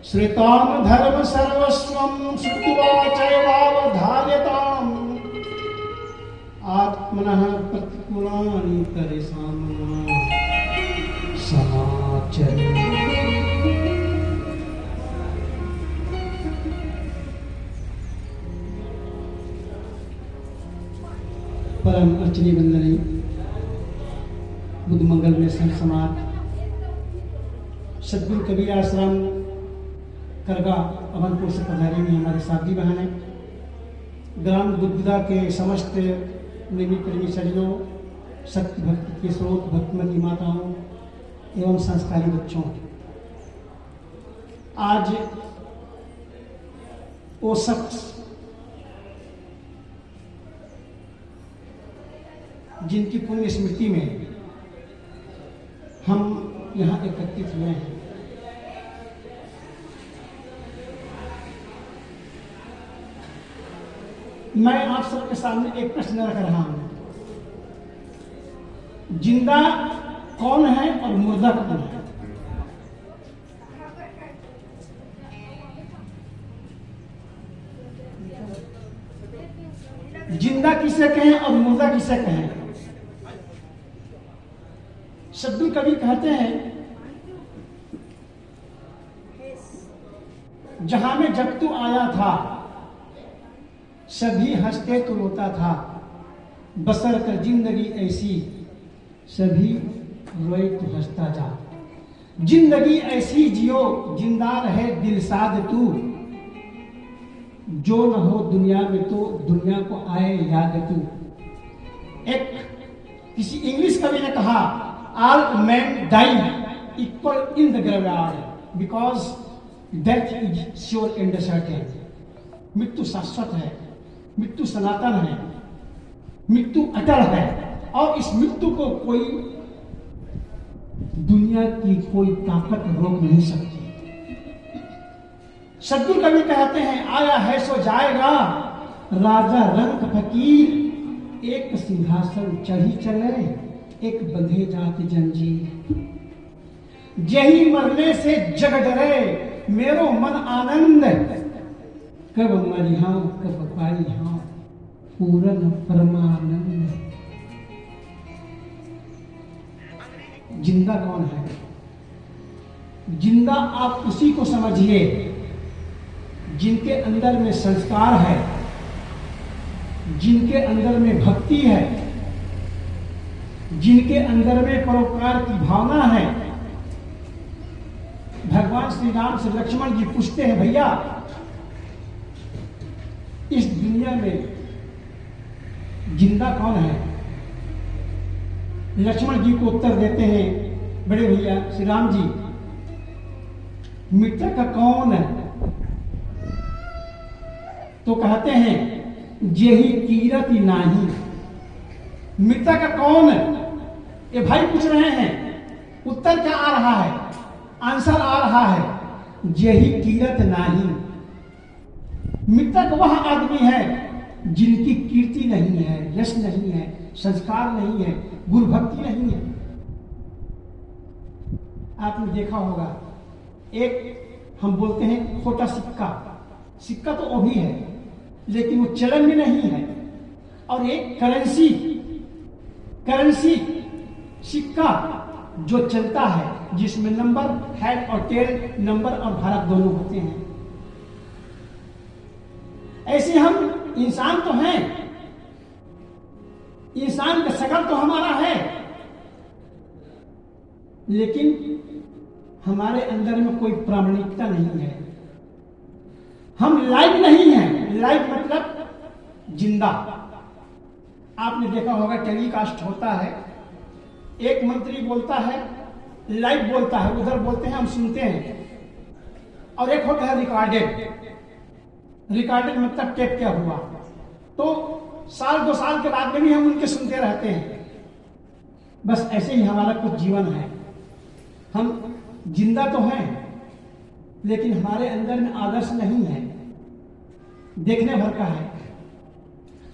श्रितां धर्म सर्वस्वं श्रुत्वा चैवावधार्यताम् आत्मनः प्रतिकूलानि तरेषां समाचरेत्। परम अर्चनी वंदनी बुद्ध मंगल में संत समाज सद्गुरु कबीर आश्रम करगा अवनपुर से पधारी हुई हमारे साथी बहन है, ग्राम बुद्धदा के समस्त निमित प्रेमी सज्जनों, सत्य भक्ति के स्रोत भक्तिमती माताओं एवं संस्कारी बच्चों, आज वो शख्स जिनकी पुण्य स्मृति में हम यहाँ एकत्रित हुए हैं, मैं आप सबके सामने एक प्रश्न रख रहा हूं, जिंदा कौन है और मुर्दा कौन है? जिंदा किसे कहें और मुर्दा किसे कहें? सद्गुरु कवि कहते हैं, जहां में जब तू आया था सभी हंसते तो रोता था, बसर कर जिंदगी ऐसी सभी रोए तो हंसता जा। जिंदगी ऐसी जियो जिंदा रहे दिल साध तू, जो न हो दुनिया में तो दुनिया को आए याद तू। एक किसी इंग्लिश कवि ने कहा, all men die equal in the graveyard because death is sure and certain। मृत्यु शाश्वत है, मृत्यु सनातन है, मृत्यु अटल है, और इस मृत्यु को कोई दुनिया की कोई ताकत रोक नहीं सकती। सद्गुरु कवि कहते हैं, आया है सो जाएगा राजा रंग फकीर, एक सिंहासन चढ़ी चले एक बंधे जात जंजीर। यही मरने से जग डरे मेरो मन आनंद, कब मरिहा कब पाई हाँ पूरन परमानंद। जिंदा कौन है? जिंदा आप उसी को समझिए जिनके अंदर में संस्कार है, जिनके अंदर में भक्ति है, जिनके अंदर में परोपकार की भावना है। भगवान श्री राम से लक्ष्मण जी पूछते हैं, भैया इस दुनिया में जिंदा कौन है? लक्ष्मण जी को उत्तर देते हैं, बड़े भैया श्री राम जी, मृतक का कौन है? तो कहते हैं, जेहि कीरति नाही। मृतक का कौन है? ये भाई पूछ रहे हैं, उत्तर क्या आ रहा है? आंसर आ रहा है, जेहि कीरत नाही। मृतक वह आदमी है जिनकी कीर्ति नहीं है, यश नहीं है, संस्कार नहीं है, गुरु भक्ति नहीं है। आपने देखा होगा, एक हम बोलते हैं खोटा सिक्का, सिक्का तो वो भी है लेकिन वो चलन में नहीं है, और एक करेंसी, करेंसी सिक्का जो चलता है, जिसमें नंबर हेड और टेल, नंबर और भारत दोनों होते हैं। ऐसे हम इंसान तो हैं, इंसान का शकल तो हमारा है, लेकिन हमारे अंदर में कोई प्रामाणिकता नहीं है। हम लाइव नहीं हैं। लाइव मतलब जिंदा। आपने देखा होगा टेलीकास्ट होता है, एक मंत्री बोलता है, लाइव बोलता है, उधर बोलते हैं हम सुनते हैं, और एक होता है रिकॉर्डेड। रिकॉर्डेड मतलब टेप क्या हुआ, तो साल 2 साल के बाद में भी हम उनके सुनते रहते हैं। बस ऐसे ही हमारा कुछ जीवन है। हम जिंदा तो हैं लेकिन हमारे अंदर में आदर्श नहीं है, देखने भर का है।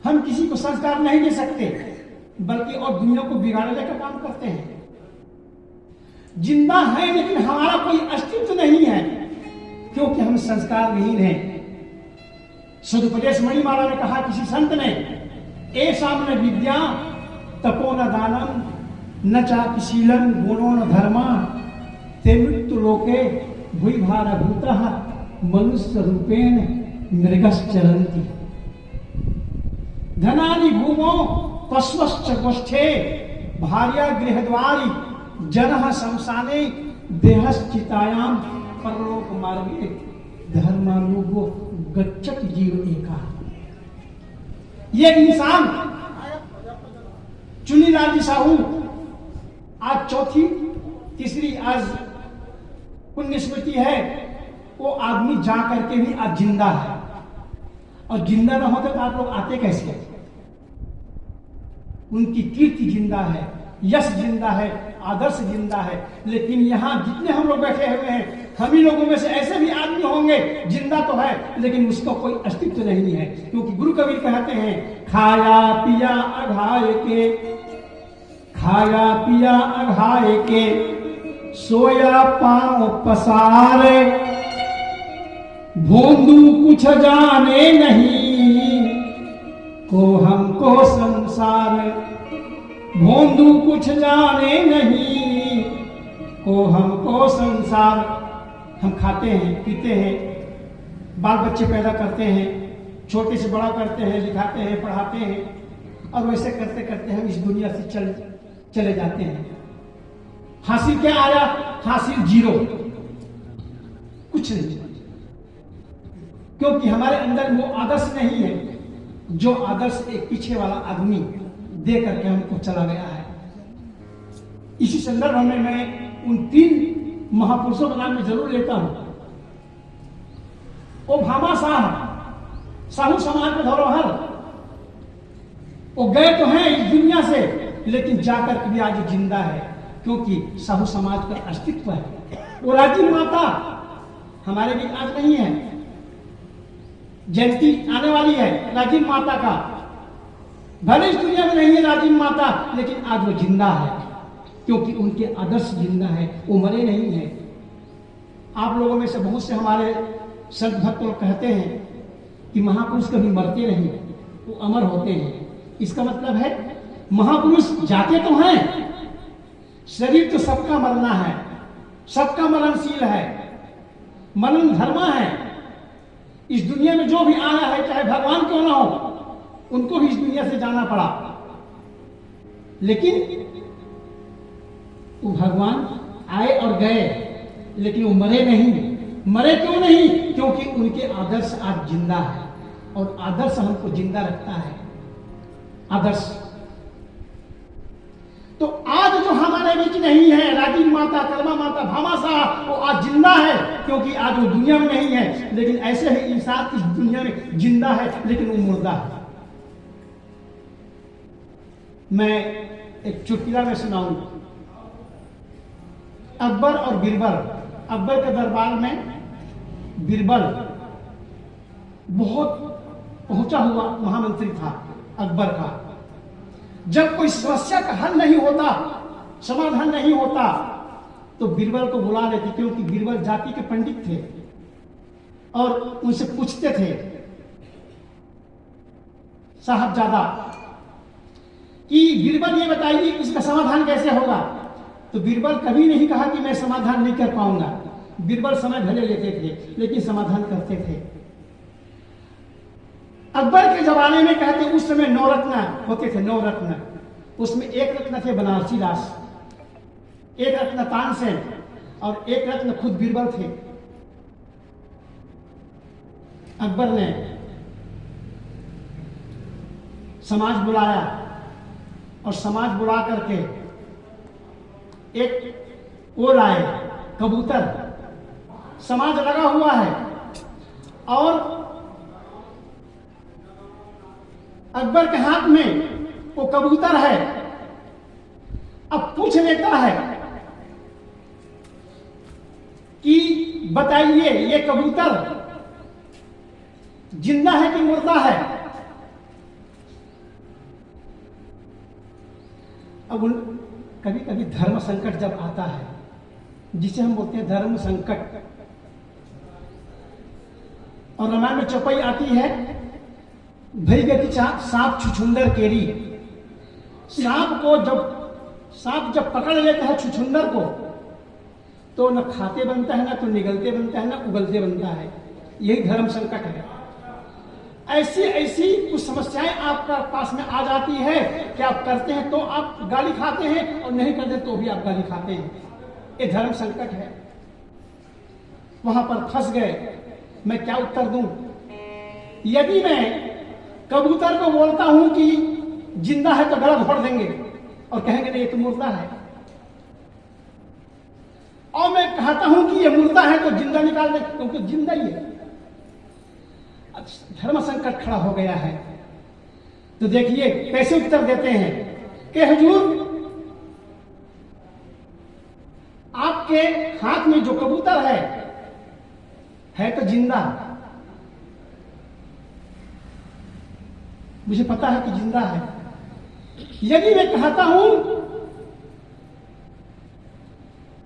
हम किसी को संस्कार नहीं दे सकते, बल्कि और दुनिया को बिगाड़ने का काम करते हैं। जिंदा है लेकिन हमारा कोई अस्तित्व नहीं है, क्यों? क्योंकि हम संस्कार विहीन हैं। सदुपदेश मणिमाला ने कहा किसी संत ने, एषां न विद्या तपो न दानम न चापि शीलं गुणो न धर्मा ते मृत्यु लोके भूय भारभूतः मनुष्य रूपेण मृगश्चरन्ति। धनानि भूमो पश्वश्च गोष्ठे भार्या गृहद्वारी जनः शमशाने देहश्चितायां परलोक मार्गे धर्मानुगो गच्छति जीव एका। ये इंसान चुनीलाल जी साहू आज चौथी तीसरी आज पुण्य स्मृति है, वो आदमी जा करके भी आज जिंदा है। और जिंदा ना होते तो आप लोग आते कैसे? उनकी कीर्ति जिंदा है, यश जिंदा है, आदर्श जिंदा है। लेकिन यहाँ जितने हम लोग बैठे हुए हैं, हम ही लोगों में से ऐसे भी आदमी होंगे जिंदा तो है लेकिन उसका कोई अस्तित्व नहीं है। क्योंकि गुरु कबीर कहते हैं, खाया पिया अघाए के, खाया पिया अघाए के, सोया पांव पसारे, भोंदू कुछ जाने नहीं, को हमको संसार। भोंदू कुछ जाने नहीं, को हमको संसार। हम खाते हैं, पीते हैं, बाल बच्चे पैदा करते हैं, छोटे से बड़ा करते हैं, लिखाते हैं, पढ़ाते हैं, और वैसे करते करते हम इस दुनिया से चले जाते हैं। हासिल क्या आया? हासिल जीरो, कुछ नहीं। क्योंकि हमारे अंदर वो आदर्श नहीं है जो आदर्श एक पीछे वाला आदमी दे करके हमको चला गया है। इसी संदर्भ में मैं उन 3 महापुरुषों का नाम में जरूर लेता हूं। वो भामा साहब, साहू समाज में धरोहर, वो गए तो हैं इस दुनिया से लेकिन जाकर के भी आज जिंदा है, क्योंकि साहू समाज का अस्तित्व है। वो राजीव माता हमारे बीच आज नहीं है। जयंती आने वाली है राजीव माता का, भले इस दुनिया में नहीं है राजीव माता, लेकिन आज वो जिंदा है क्योंकि उनके आदर्श जिंदा है, वो मरे नहीं है। आप लोगों में से बहुत से हमारे संत भक्त लोग कहते हैं कि महापुरुष कभी मरते नहीं, वो अमर होते हैं। इसका मतलब है महापुरुष जाते तो हैं, शरीर तो सबका मरना है, सबका मरणशील है, मरण धर्म है। इस दुनिया में जो भी आया है, चाहे भगवान क्यों ना हो, उनको भी इस दुनिया से जाना पड़ा। लेकिन वो भगवान आए और गए, लेकिन वो मरे नहीं। मरे क्यों नहीं? क्योंकि उनके आदर्श आज जिंदा है, और आदर्श हमको जिंदा रखता है। आदर्श तो आज जो हमारे बीच नहीं है, राजीव माता, कर्मा माता, भामा साहब, वो आज जिंदा है क्योंकि आज वो दुनिया में नहीं है। लेकिन ऐसे ही इंसान इस दुनिया में जिंदा है लेकिन वो मुर्दा है। मैं एक चुटकुला में सुनाऊं। अकबर और बीरबल। अकबर के दरबार में बीरबल बहुत पहुंचा हुआ महामंत्री था अकबर का। जब कोई समस्या का हल नहीं होता, समाधान नहीं होता, तो बीरबल को बुला लेते, क्योंकि बीरबल जाति के पंडित थे और उनसे पूछते थे, साहबजादा कि बीरबल ये बताइए इसका समाधान कैसे होगा। तो बीरबल कभी नहीं कहा कि मैं समाधान नहीं कर पाऊंगा। बीरबल समय भले लेते थे लेकिन समाधान करते थे। अकबर के जमाने में कहते उस समय 9 रत्न होते थे, 9 रत्न। उसमें 1 रत्न थे बनारसी दास, 1 रत्न तानसेन और 1 रत्न खुद बीरबल थे। अकबर ने समाज बुलाया और समाज बुला करके एक वो लाए कबूतर। समाज लगा हुआ है और अकबर के हाथ में वो कबूतर है। अब पूछ लेता है कि बताइए ये कबूतर जिंदा है कि मुर्दा है। अब कभी कभी धर्म संकट जब आता है, जिसे हम बोलते हैं धर्म संकट, और रामायण में चौपाई आती है, भई गति सांप छुछुंदर केरी। सांप जब पकड़ लेता है छुछुंदर को, तो न खाते बनता है, ना तो निगलते बनता है, ना उगलते बनता है। यही धर्म संकट है। ऐसी ऐसी कुछ समस्याएं आपका पास में आ जाती है कि आप करते हैं तो आप गाली खाते हैं, और नहीं करते तो भी आप गाली खाते हैं। ये धर्म संकट है। वहां पर फंस गए। मैं क्या उत्तर दूं? यदि मैं कबूतर को बोलता हूं कि जिंदा है तो गला घोट देंगे और कहेंगे नहीं ये तो मुर्दा है, और मैं कहता हूं कि ये मुर्दा है तो जिंदा निकाल दे क्योंकि जिंदा ही है। धर्म संकट खड़ा हो गया है। तो देखिए कैसे उत्तर देते हैं कि हुजूर, आपके हाथ में जो कबूतर है तो जिंदा। मुझे पता है कि जिंदा है। यदि मैं कहता हूं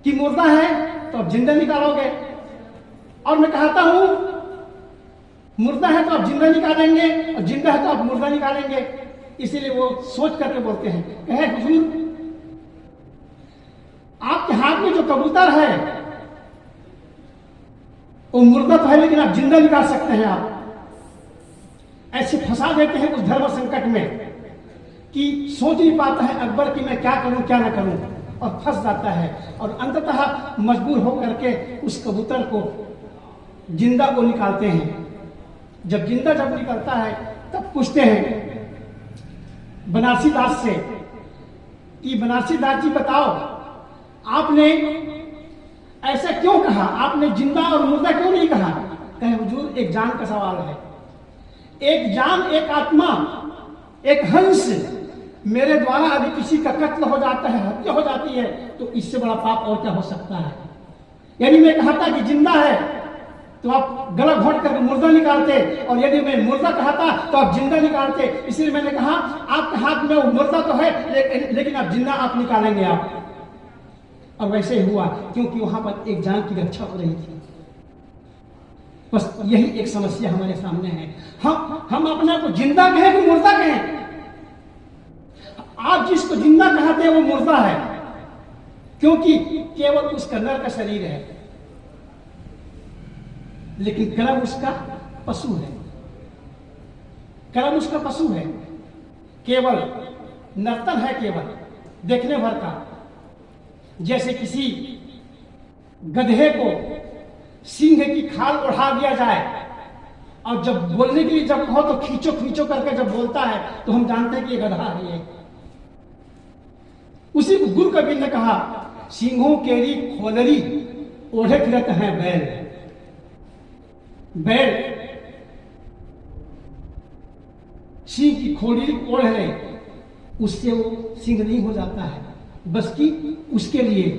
कि मुर्दा है तो आप जिंदा निकालोगे, और मैं कहता हूं मुर्दा है तो आप जिंदा निकालेंगे, और जिंदा है तो आप मुर्दा निकालेंगे। इसीलिए वो सोच करके बोलते हैं, कहे हुजूर, आपके हाथ में जो कबूतर है वो मुर्दा तो है लेकिन आप जिंदा निकाल सकते हैं। आप ऐसे फंसा देते हैं उस धर्म संकट में कि सोच नहीं पाता है अकबर कि मैं क्या करूं क्या ना करूं, और फंस जाता है। और अंततः मजबूर होकर के उस कबूतर को जिंदा को निकालते हैं। जब जिंदा निकलता है तब पूछते हैं बनारसी दास से कि बनारसी दास जी बताओ, आपने ऐसा क्यों कहा? आपने जिंदा और मुर्दा क्यों नहीं कहा? कहे हुजूर, एक जान का सवाल है। एक जान, एक आत्मा, एक हंस मेरे द्वारा यदि किसी का कत्ल हो जाता है, हत्या हो जाती है, तो इससे बड़ा पाप और क्या हो सकता है? यानी मैं कहता कि जिंदा है तो आप गला घोट करके मुर्दा निकालते, और यदि मैं मुर्दा कहता तो आप जिंदा निकालते। इसलिए मैंने कहा आपके हाथ में वो मुर्दा तो है लेकिन आप जिंदा आप निकालेंगे आप। और वैसे ही हुआ, क्योंकि वहां पर एक जान की रक्षा हो रही थी। बस यही एक समस्या हमारे सामने है। हम अपने को जिंदा कहें कि मुर्दा कहें? आप जिसको जिंदा कहते हैं वो मुर्दा है, क्योंकि केवल उसका नर का शरीर है, लेकिन कर्म उसका पशु है। कर्म उसका पशु है, केवल नर्तन है, केवल देखने भर का। जैसे किसी गधे को सिंह की खाल उड़ा दिया जाए, और जब बोलने के लिए जब कहो तो खींचो खींचो करके जब बोलता है तो हम जानते हैं कि ये गधा है। ये उसी को गुरु कबीर ने कहा, सिंहों केरी खोलरी ओढ़े फिरत हैं बैल। बैल सिंह की खोली ओढ़ रहे, उससे वो सिंह नहीं हो जाता है, बस कि उसके लिए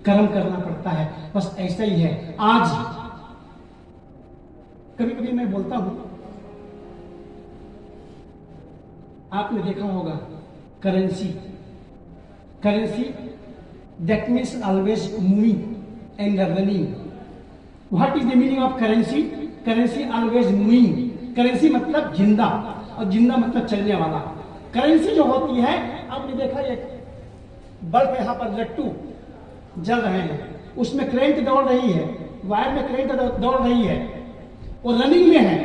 कर्म करना पड़ता है। बस ऐसा ही है। आज कभी कभी मैं बोलता हूं, आपने देखा होगा currency that means always moving and running. What is the meaning of currency? Currency always moving. Currency मतलब जिंदा, और जिंदा मतलब चलने वाला। करेंसी जो होती है, आपने देखा ये बल्ब यहाँ पर लट्टू जल रहे हैं, उसमें करंट दौड़ रही है, वायर में करंट दौड़ रही है, वो रनिंग में है।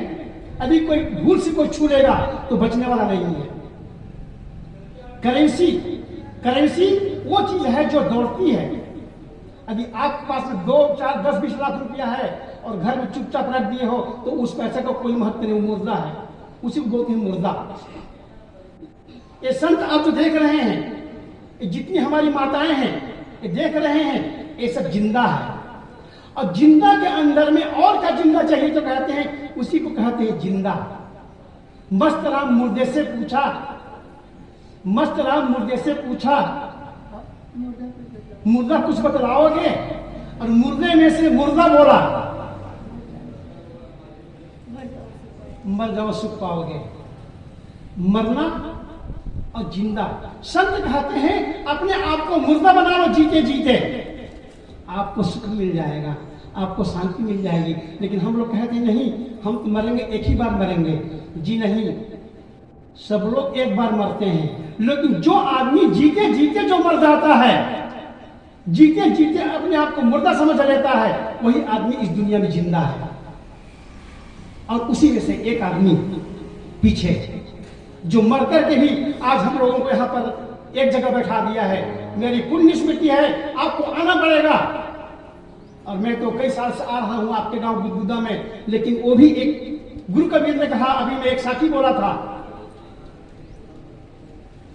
अभी कोई भूल से कोई छू लेगा तो बचने वाला नहीं है। करेंसी वो चीज है जो दौड़ती है। यदि आपके पास में 2, 4, 10, 20 लाख रुपया है और घर में चुपचाप रख दिए हो तो उस पैसे का कोई महत्व नहीं, मुर्दा है। उसी को बोलते हैं मुर्दा। ये संत आप जो देख रहे हैं, जितनी हमारी माताएं हैं ये देख रहे हैं, ये सब जिंदा है। और जिंदा के अंदर में और क्या जिंदा चाहिए तो कहते हैं, उसी को कहते हैं जिंदा। मस्त राम मुर्दे से पूछा, मुर्दा कुछ बतलाओगे? और मुर्दे में से मुर्दा बोला, मर जाओ सुख पाओगे। मरना और जिंदा। संत कहते हैं अपने आप को मुर्दा बना लो, जीते जीते आपको सुख मिल जाएगा। आपको शांति मिल जाएगी। लेकिन हम लोग कहते हैं नहीं, हम तो मरेंगे, एक ही बार मरेंगे। जी नहीं, सब लोग एक बार मरते हैं, लेकिन जो आदमी जीते जीते जो मर जाता है, जीते जीते अपने आप को मुर्दा समझ लेता है, वही आदमी इस दुनिया में जिंदा है। और उसी में से एक आदमी पीछे जो मर करके भी आज हम लोगों को यहाँ पर एक जगह बैठा दिया है, मेरी पुण्य स्मृति है, आपको आना पड़ेगा। और मैं तो कई साल से आ रहा हूं आपके गांव बुद्धुदा में, लेकिन वो भी एक गुरु कबीर ने कहा, अभी मैं एक साथी बोला था,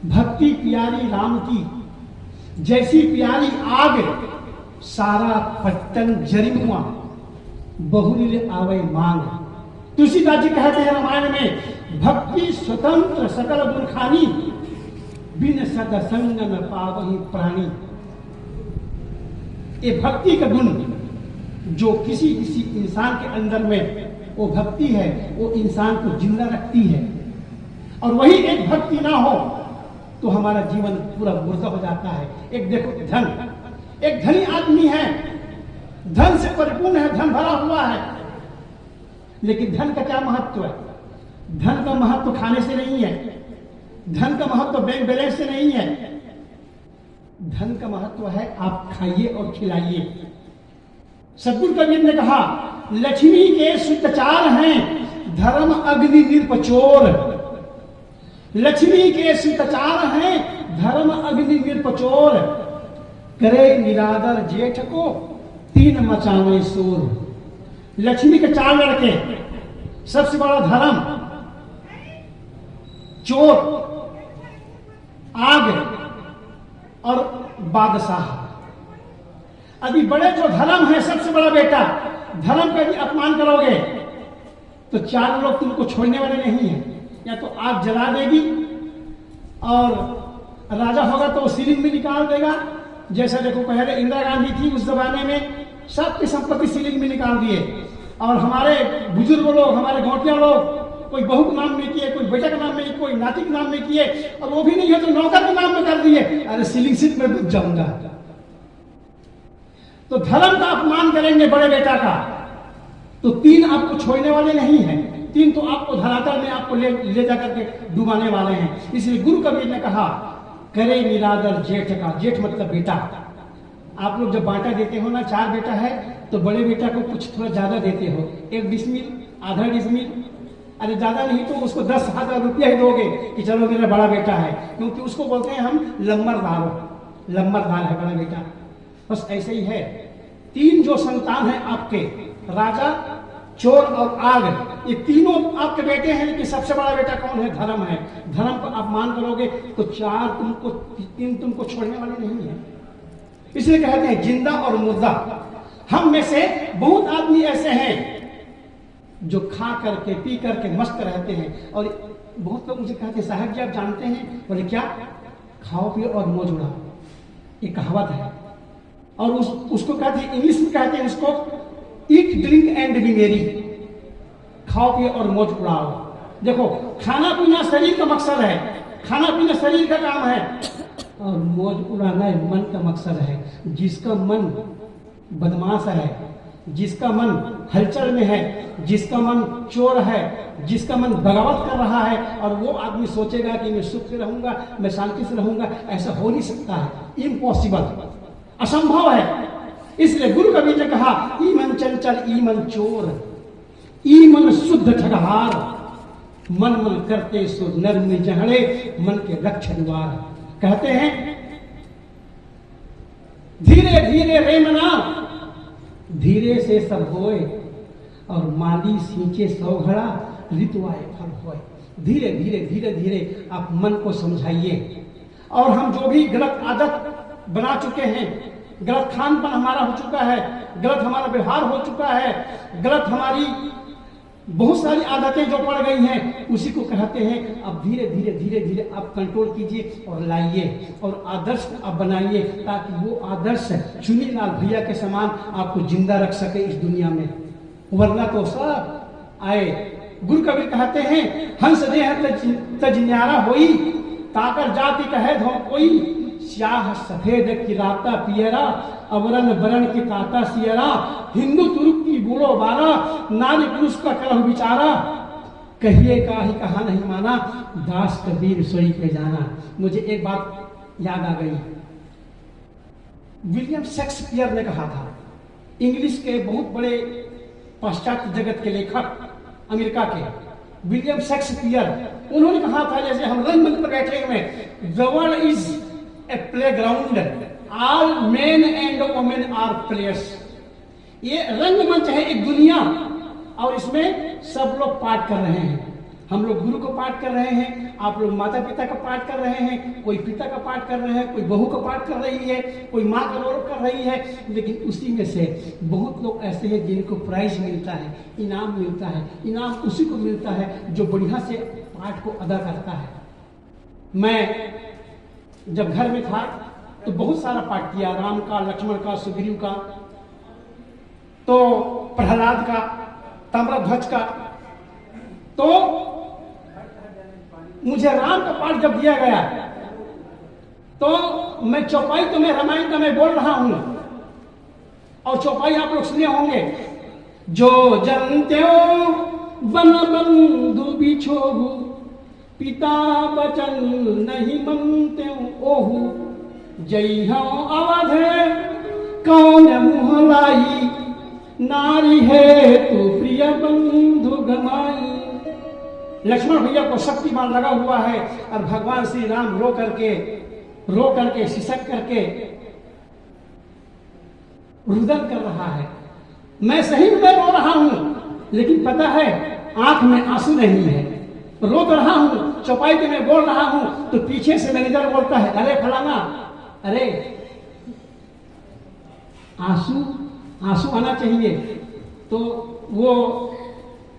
भक्ति प्यारी राम की, जैसी प्यारी आग, सारा पट्टन जरिमुआ, बहुल आवे मांग। तुलसीदास जी कहते हैं रामायण में, भक्ति स्वतंत्र सकल गुण खानी, बिन सद संग न पावहि प्राणी। ये भक्ति का गुण जो किसी किसी इंसान के अंदर में वो भक्ति है, वो इंसान को जिंदा रखती है। और वही एक भक्ति ना हो तो हमारा जीवन पूरा मुर्दा हो जाता है। एक देखो धन, एक धनी आदमी है, धन से परिपूर्ण है, धन भरा हुआ है, लेकिन धन का क्या महत्व है? धन का महत्व खाने से नहीं है, धन का महत्व बैंक बैलेंस से नहीं है, धन का महत्व है आप खाइए और खिलाइए। सदगुरु कबीर ने कहा, लक्ष्मी के सुतचार हैं, धर्म अग्नि निर्पचोर। लक्ष्मी के सुतचार हैं, धर्म अग्नि निर्पचोर। करे निरादर जेठ को, तीन मचावे शोर। लक्ष्मी के चार लड़के, सबसे बड़ा धर्म, चोर, आग और बादशाह। अभी बड़े जो धर्म है, सबसे बड़ा बेटा, धर्म का भी अपमान करोगे तो चार लोग तुमको छोड़ने वाले नहीं है। या तो आग जला देगी और राजा होगा तो सीलिंग में निकाल देगा। जैसा देखो पहले इंदिरा गांधी थी, उस जमाने में सबकी संपत्ति सीलिंग में निकाल दिए। और हमारे बुजुर्ग लोग, हमारे गौटिया लोग, कोई बहू के नाम में किए, कोई बेटा के नाम में, कोई नाती के नाम में किए, और वो भी नहीं है तो नौकर के नाम में कर दिए। अरे सीलिंग सीट में बच जाऊंगा। तो धर्म का अपमान करेंगे बड़े बेटा का तो तीन आपको छोड़ने वाले नहीं हैं, तीन तो आपको धरातल में आपको ले जाकर के डुबाने वाले हैं। इसलिए गुरु कबीर ने कहा, करे निरादर जेठ का। जेठ मतलब बेटा। आप लोग जब बांटा देते हो ना, चार बेटा है तो बड़े बेटा को कुछ थोड़ा ज्यादा देते हो, 1 डिसमिल, आधा डिसमिल, अरे ज्यादा नहीं तो उसको 10,000 रुपया ही दोगे कि चलो मेरा बड़ा बेटा है, क्योंकि उसको बोलते हैं हम लम्बरदार। लम्बरदार है बड़ा बेटा। बस ऐसे ही है। तीन जो संतान है आपके, राजा, चोर और आग, ये तीनों आपके बेटे हैं, लेकिन सबसे बड़ा बेटा कौन है? धर्म है। धर्म का अपमान करोगे तो तीन तुमको छोड़ने वाले नहीं है। इसलिए कहते हैं जिंदा और मुर्दा। हम में से बहुत आदमी ऐसे हैं जो खा करके पी करके मस्त रहते हैं। और बहुत लोग मुझे कहते हैं, साहब जी आप जानते हैं? बोले क्या? खाओ पियो और मौज उड़ाओ, ये कहावत है। और उसको कहते हैं, इंग्लिश में कहते हैं उसको, ईट ड्रिंक एंड बी मेरी। खाओ पियो और मौज उड़ाओ। देखो, खाना पीना शरीर का मकसद है, खाना पीना शरीर का काम है, और मौज उड़ाना मन का मकसद है। जिसका मन बदमाश है, जिसका मन हलचल में है, जिसका मन चोर है, जिसका मन बगावत कर रहा है, और वो आदमी सोचेगा कि मैं सुख से रहूंगा, मैं शांति से रहूंगा, ऐसा हो नहीं सकता है। इम्पॉसिबल, असंभव है। इसलिए गुरु कबीर ने कहा, ई मन चंचल ई मन चोर, ई मन शुद्ध ठगहार, मन मन करते सो नर में जहड़े, मन के रक्ष द्वार। कहते हैं धीरे धीरे रे मना, धीरे से सब होए, और माली सींचे 100 घड़ा, ऋतुआए फल होए। धीरे धीरे धीरे धीरे आप मन को समझाइए। और हम जो भी गलत आदत बना चुके हैं, गलत खान पान हमारा हो चुका है, गलत हमारा व्यवहार हो चुका है, गलत हमारी बहुत सारी आदतें जो पड़ गई हैं, उसी को कहते हैं अब धीरे धीरे धीरे धीरे आप कंट्रोल कीजिए और लाइए, और आदर्श को आप बनाइए, ताकि वो आदर्श चुनीलाल भैया के समान आपको जिंदा रख सके इस दुनिया में। वरना तो सब आए। गुरु कबीर कहते हैं, हंस देह तज न्यारा होई, ताकर जाति कहे धो कोई, स्याह सफेद की राता पियरा, अवरन बरन की ताता सियरा, हिंदू तुर्क की बूढ़ो बारा, नारी पुरुष का करह विचारा, कहिए का ही कहा नहीं माना, दास कबीर सोई पे जाना। मुझे एक बात याद आ गई, विलियम शेक्सपियर ने कहा था, इंग्लिश के बहुत बड़े पाश्चात्य जगत के लेखक अमेरिका के विलियम शेक्सपियर, उन्होंने कहा था, जैसे हम रंगमंच पर बैठे हुए, the world is a playground, all men and women are players. ये रंगमंच है एक दुनिया, और इसमें सब लोग पाठ कर रहे हैं। हम लोग गुरु को पाठ कर रहे हैं, आप लोग माता पिता का पाठ कर रहे हैं, कोई पिता का पाठ कर रहे हैं, कोई बहू का पाठ कर रही है, कोई माँ का रोल कर रही है। लेकिन उसी में से बहुत लोग ऐसे हैं जिनको प्राइज मिलता है, इनाम मिलता है। इनाम उसी को मिलता है जो बढ़िया से पाठ को अदा करता है। मैं जब घर में था तो बहुत सारा पाठ किया, राम का, लक्ष्मण का, सुग्रीव का, तो प्रहलाद का, ताम्रध्वज का। तो मुझे राम का पाठ जब दिया गया तो मैं चौपाई, तो मैं रामायण का मैं बोल रहा हूं, और चौपाई आप लोग सुने होंगे, जो जनते वन बंधु बिछोहु, पिता बचन नहीं मनते ओहु, जय हो अवधे कौन मुँह लाई, नारी है तू प्रिय बंधु गमाई। लक्ष्मण भैया को शक्तिमान लगा हुआ है, और भगवान श्री राम रो करके सिसक करके रुदन कर रहा है। मैं सही में रो रहा हूं, लेकिन पता है आंख में आंसू नहीं है, रो तो रहा हूं, चौपाई पे मैं बोल रहा हूं, तो पीछे से मैनेजर बोलता है, अरे फलाना, अरे आंसू आना चाहिए। तो वो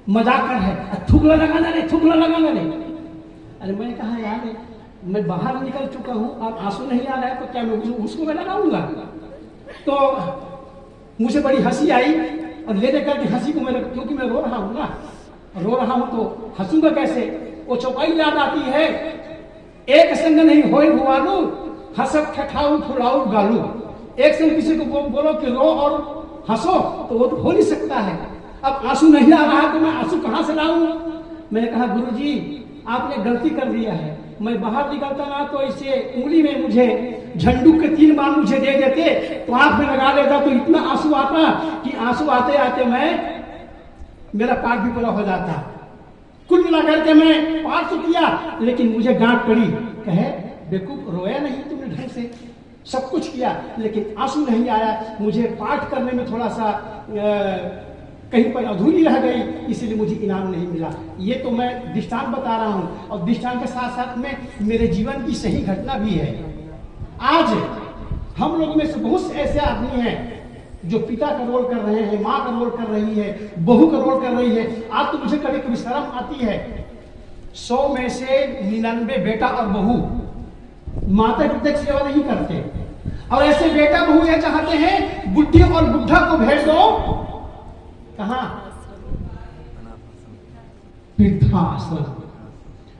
मजाक कर है, थूकला लगाना रे। अरे मैंने कहा यार, मैं बाहर निकल चुका हूं, अब आंसू नहीं आ रहा है, तो क्या मैं उसको मैं लगाऊंगा? तो मुझे बड़ी हंसी आई, और ले लेकर के हंसी को मेरे, क्योंकि मैं रो रहा हूं ना, रो रहा हूं तो हंसूंगा कैसे? वो चौपाई याद आती है, एक संग नहीं होए हुआलू, हंसत ठठाऊ फुलाऊ गालू। एक संग किसी को बोलो कि रो और हंसो, तो वो तो हो नहीं सकता है। अब आंसू नहीं आ रहा तो मैं आंसू कहां से लाऊं? मैंने कहा गुरुजी, आपने गलती कर दिया है, मैं बाहर निकलता ना तो इसे उंगली में मुझे झंडू के 3 बार मुझे दे देते, तो आंख में लगा लेता, तो इतना आंसू आता कि आंसू आते आते मेरा पाठ भी पूरा हो जाता। कुल मिलाकर के मैं पाठ तो किया, लेकिन मुझे डांट पड़ी, कहे बेवकूफ, रोया नहीं तुमने ढंग से, सब कुछ किया लेकिन आंसू नहीं आया। मुझे पाठ करने में थोड़ा सा कहीं पर अधूरी रह गई, इसीलिए मुझे इनाम नहीं मिला। ये तो मैं दृष्टांत बता रहा हूं, और दृष्टांत के साथ साथ में मेरे जीवन की सही घटना भी है। आज हम लोग में से बहुत से ऐसे आदमी हैं जो पिता का रोल कर रहे हैं, माँ का रोल कर रही है, बहू का रोल कर रही है। आज तो मुझे कभी कभी शर्म आती है, 100 में से 99 बेटा और बहू माता पिता की सेवा नहीं करते, और ऐसे बेटा बहू ये चाहते हैं बुढ़ी और बुढ़ा को भेज दो कहां? वृद्धाश्रम।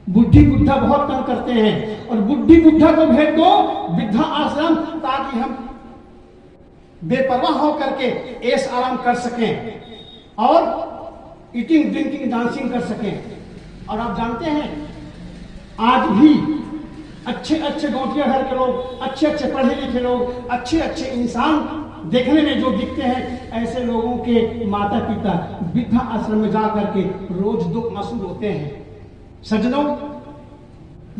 बुढ़ी बुढ़ा बहुत तंग करते हैं, और बुढ़ी बुढ़ा को भेज दो वृद्धा आश्रम, ताकि हम बेपरवाह होकर के ऐश आराम कर सकें और ईटिंग ड्रिंकिंग डांसिंग कर सकें। और आप जानते हैं आज भी अच्छे अच्छे गौटिया घर के लोग, अच्छे अच्छे पढ़े लिखे लोग, अच्छे अच्छे इंसान देखने में जो दिखते हैं, ऐसे लोगों के माता पिता वृद्धा आश्रम में जा करके रोज 2 आंसू रोते हैं। सज्जनों,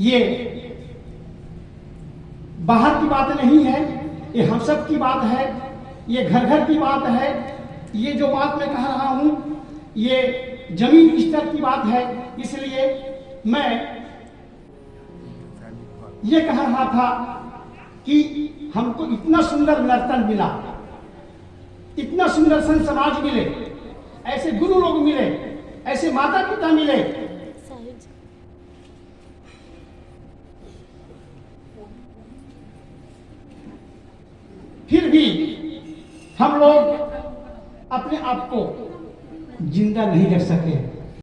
ये बाहर की बात नहीं है, ये हम सब की बात है, ये घर घर की बात है। ये जो बात मैं कह रहा हूं, ये जमीन स्तर की बात है। इसलिए मैं ये कह रहा था कि हमको इतना सुंदर नर्तन मिला, इतना सुंदर संत समाज मिले, ऐसे गुरु लोग मिले, ऐसे माता पिता मिले, फिर भी हम लोग अपने आप को जिंदा नहीं रख सके।